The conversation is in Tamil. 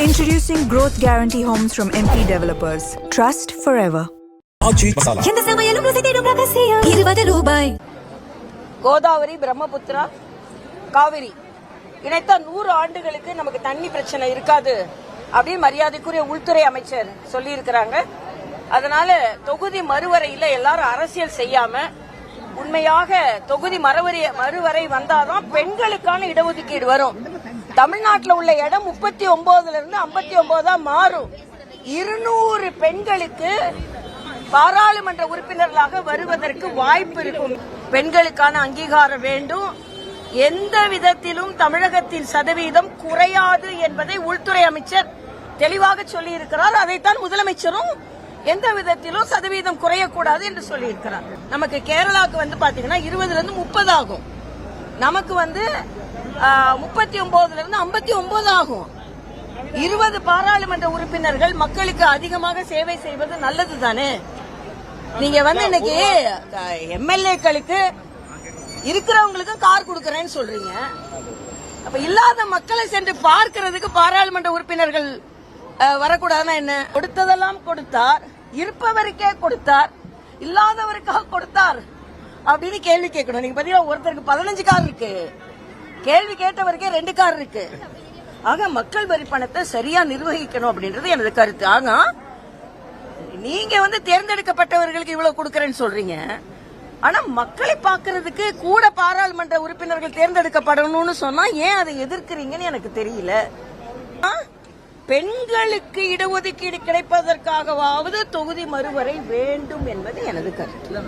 Introducing Growth Guarantee Homes from MP Developers. Trust forever. எந்த சமையலும் ருசி தேடும் ரகசியம் ₹20. கோதாவரி, பிரம்மபுத்திரா, காவிரி இணைத்த 100 ஆண்டுகளுக்கு நமக்கு தண்ணி பிரச்சனை இருக்காது அப்படின்னு மரியாதைக்குரிய உள்துறை அமைச்சர் சொல்லி இருக்கிறாங்க. அதனால தொகுதி மறுவரையில எல்லாரும் அரசியல் செய்யாம உண்மையாக தொகுதி மறுவரை வந்தாதான் பெண்களுக்கான இடஒதுக்கீடு வரும். தமிழ்நாட்டில் உள்ள இடம் 39 இருந்து 59 மாறும். 200 பெண்களுக்கு பாராளுமன்ற உறுப்பினர்களாக வருவதற்கு வாய்ப்பு இருக்கும். பெண்களுக்கான அங்கீகாரம் வேண்டும். எந்த விதத்திலும் தமிழகத்தின் சதவீதம் குறையாது என்பதை உள்துறை அமைச்சர் தெளிவாக சொல்லியிருக்கிறார். அதைத்தான் முதலமைச்சரும் எந்த விதத்திலும் சதவீதம் குறையக்கூடாது என்று சொல்லியிருக்கிறார். நமக்கு கேரளாவுக்கு வந்து பாத்தீங்கன்னா 20 இருந்து 30 ஆகும். நமக்கு வந்து 39 இருந்து 59 ஆகும். 20 பாராளுமன்ற உறுப்பினர்கள் மக்களுக்கு அதிகமாக சேவை செய்வது நல்லது தானே. நீங்க வந்து இன்னைக்கு எம்எல்ஏக்களுக்கு இருக்கிறவங்களுக்கு கார் கொடுக்கறேன்னு சொல்றீங்க. அப்ப இல்லாத மக்களை சென்று பார்க்கிறதுக்கு பாராளுமன்ற உறுப்பினர்கள் வரக்கூடாதுன்னா என்ன? கொடுத்ததெல்லாம் கொடுத்தார், இருப்பவருக்கே கொடுத்தார், இல்லாதவருக்காக கொடுத்தார் அப்படின்னு கேள்வி கேட்கணும். நீங்க பாத்தீங்கன்னா ஒருத்தருக்கு 15 கார் இருக்கு, கேள்வி கேட்டவருக்கே 2 கார் இருக்கு. ஆக மக்கள் வரி பணத்தை சரியா நிர்வகிக்கணும் அப்படின்றது எனது கருத்து. ஆக நீங்க வந்து தேர்ந்தெடுக்கப்பட்டவர்களுக்கு இவ்வளவு கொடுக்கறேன்னு சொல்றீங்க. ஆனா மக்களை பாக்குறதுக்கு கூட பாராளுமன்ற உறுப்பினர்கள் தேர்ந்தெடுக்கப்படணும்னு சொன்னா ஏன் அதை எதிர்க்கிறீங்கன்னு எனக்கு தெரியல. பெண்களுக்கு இடஒதுக்கீடு கிடைப்பதற்காகவாவது தொகுதி மறுவரை வேண்டும் என்பது எனது கருத்து.